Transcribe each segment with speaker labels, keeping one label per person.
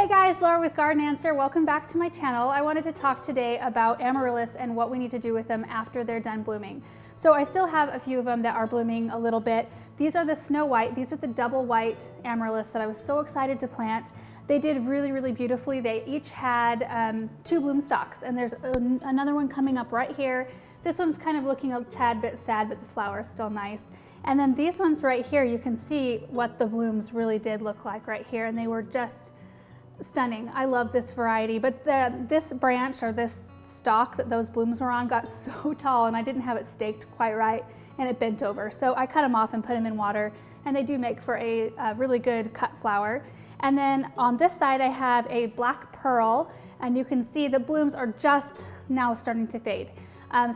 Speaker 1: Hey guys, Laura with Garden Answer. Welcome back to my channel. I wanted to talk today about amaryllis and what we need to do with them after they're done blooming. So I still have a few of them that are blooming a little bit. These are the snow white. These are the double white amaryllis that I was so excited to plant. They did really beautifully. They each had 2 bloom stalks, and there's another one coming up right here. This one's kind of looking a tad bit sad, but the flower is still nice. And then these ones right here, you can see what the blooms really did look like right here, and they were just stunning. I love this variety, but this branch or this stalk that those blooms were on got so tall, and I didn't have it staked quite right, and it bent over. So I cut them off and put them in water, and they do make for a really good cut flower. And then on this side, I have a black pearl, and you can see the blooms are just now starting to fade.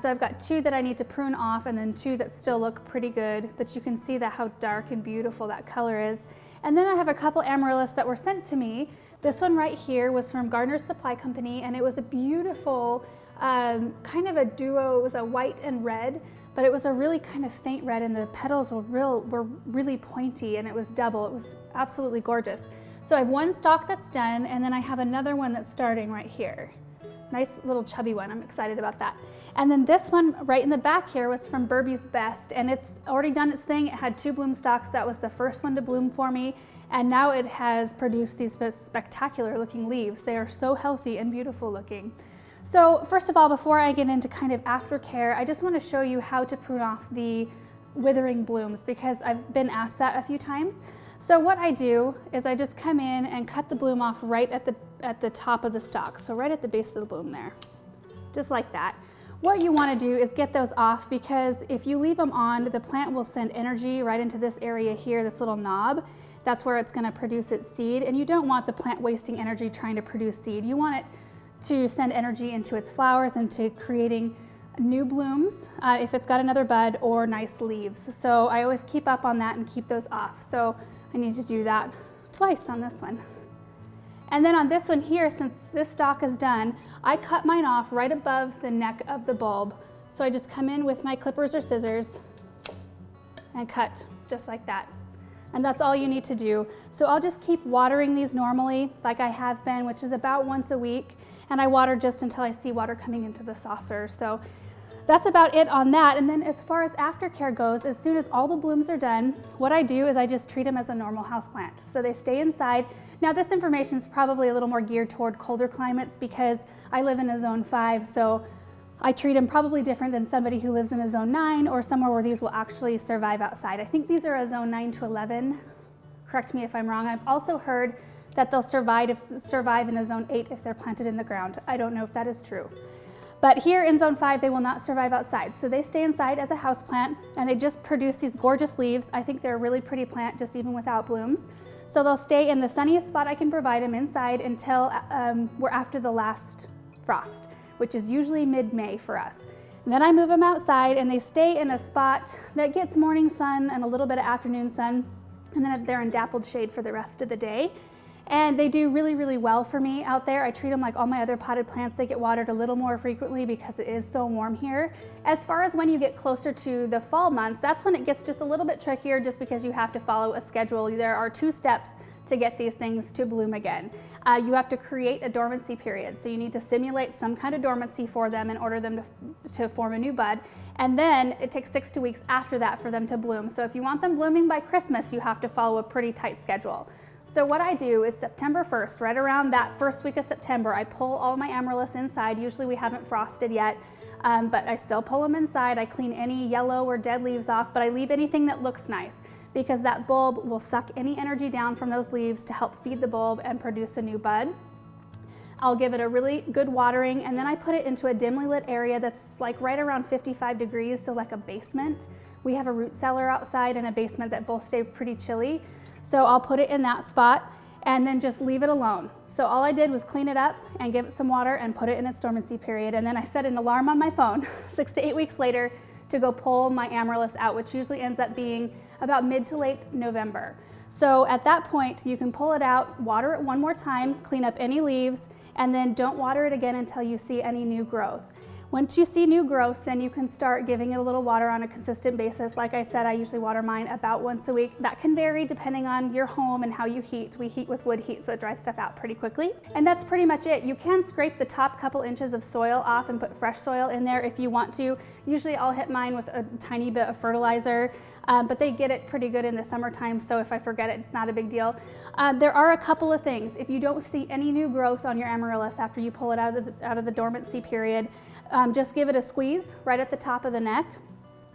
Speaker 1: So I've got 2 that I need to prune off, and then 2 that still look pretty good, but you can see that how dark and beautiful that color is. And then I have a couple amaryllis that were sent to me. This one right here was from Gardener's Supply Company, and it was a beautiful kind of a duo. It was a white and red, but it was a really kind of faint red, and the petals were really pointy, and it was double. It was absolutely gorgeous. So I have one stalk that's done, and then I have another one that's starting right here. Nice little chubby one. I'm excited about that. And then this one right in the back here was from Burby's Best, and it's already done its thing. It had 2 bloom stalks. That was the first one to bloom for me, and now it has produced these spectacular looking leaves. They are so healthy and beautiful looking. So first of all, before I get into kind of aftercare, I just want to show you how to prune off the withering blooms, because I've been asked that a few times. So what I do is I just come in and cut the bloom off right at the top of the stalk, so right at the base of the bloom there, just like that. What you want to do is get those off, because if you leave them on, the plant will send energy right into this area here, this little knob. That's where it's going to produce its seed, and you don't want the plant wasting energy trying to produce seed. You want it to send energy into its flowers and to creating new blooms if it's got another bud or nice leaves. So I always keep up on that and keep those off. So I need to do that twice on this one. And then on this one here, since this stalk is done, I cut mine off right above the neck of the bulb. So I just come in with my clippers or scissors and cut just like that. And that's all you need to do. So I'll just keep watering these normally, like I have been, which is about once a week. And I water just until I see water coming into the saucer. So that's about it on that. And then as far as aftercare goes, as soon as all the blooms are done, what I do is I just treat them as a normal houseplant. So they stay inside. Now this information is probably a little more geared toward colder climates, because I live in a zone 5, so I treat them probably different than somebody who lives in a zone 9 or somewhere where these will actually survive outside. I think these are a zone 9 to 11. Correct me if I'm wrong. I've also heard that they'll survive in a zone 8 if they're planted in the ground. I don't know if that is true. But here in zone 5, they will not survive outside. So they stay inside as a houseplant, and they just produce these gorgeous leaves. I think they're a really pretty plant, just even without blooms. So they'll stay in the sunniest spot I can provide them inside until we're after the last frost, which is usually mid-May for us. And then I move them outside, and they stay in a spot that gets morning sun and a little bit of afternoon sun, and then they're in dappled shade for the rest of the day. And they do really well for me out there. I treat them like all my other potted plants. They get watered a little more frequently because it is so warm here. As far as when you get closer to the fall months, that's when it gets just a little bit trickier, just because you have to follow a schedule. There are 2 steps to get these things to bloom again. You have to create a dormancy period. So you need to simulate some kind of dormancy for them in order them to form a new bud. And then it takes 6 weeks after that for them to bloom. So if you want them blooming by Christmas, you have to follow a pretty tight schedule. So what I do is September 1st, right around that first week of September, I pull all my amaryllis inside. Usually we haven't frosted yet, but I still pull them inside. I clean any yellow or dead leaves off, but I leave anything that looks nice, because that bulb will suck any energy down from those leaves to help feed the bulb and produce a new bud. I'll give it a really good watering, and then I put it into a dimly lit area that's like right around 55 degrees, so like a basement. We have a root cellar outside and a basement that both stay pretty chilly. So I'll put it in that spot and then just leave it alone. So all I did was clean it up and give it some water and put it in its dormancy period. And then I set an alarm on my phone 6 to 8 weeks later to go pull my amaryllis out, which usually ends up being about mid to late November. So at that point, you can pull it out, water it one more time, clean up any leaves, and then don't water it again until you see any new growth. Once you see new growth, then you can start giving it a little water on a consistent basis. Like I said, I usually water mine about once a week. That can vary depending on your home and how you heat. We heat with wood heat, so it dries stuff out pretty quickly. And that's pretty much it. You can scrape the top couple inches of soil off and put fresh soil in there if you want to. Usually I'll hit mine with a tiny bit of fertilizer, but they get it pretty good in the summertime, so if I forget it, it's not a big deal. There are a couple of things. If you don't see any new growth on your amaryllis after you pull it out of the dormancy period, just give it a squeeze right at the top of the neck.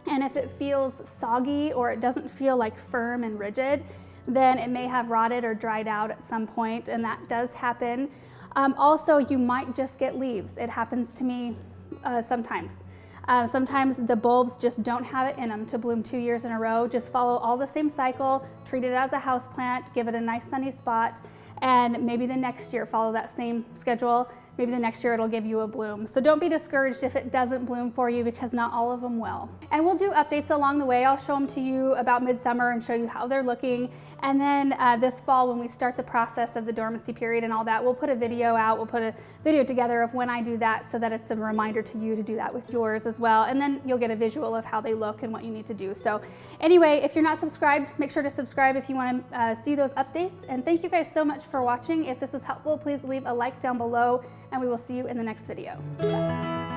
Speaker 1: And if it feels soggy or it doesn't feel like firm and rigid, then it may have rotted or dried out at some point, and that does happen. Also, you might just get leaves. It happens to me sometimes. Sometimes the bulbs just don't have it in them to bloom 2 years in a row. Just follow all the same cycle, treat it as a house plant, give it a nice sunny spot, and maybe the next year follow that same schedule. Maybe the next year it'll give you a bloom. So don't be discouraged if it doesn't bloom for you, because not all of them will. And we'll do updates along the way. I'll show them to you about midsummer and show you how they're looking. And then this fall, when we start the process of the dormancy period and all that, we'll put a video out. We'll put a video together of when I do that, so that it's a reminder to you to do that with yours as well. And then you'll get a visual of how they look and what you need to do. So anyway, if you're not subscribed, make sure to subscribe if you want to see those updates. And thank you guys so much for watching. If this was helpful, please leave a like down below, and we will see you in the next video. Bye.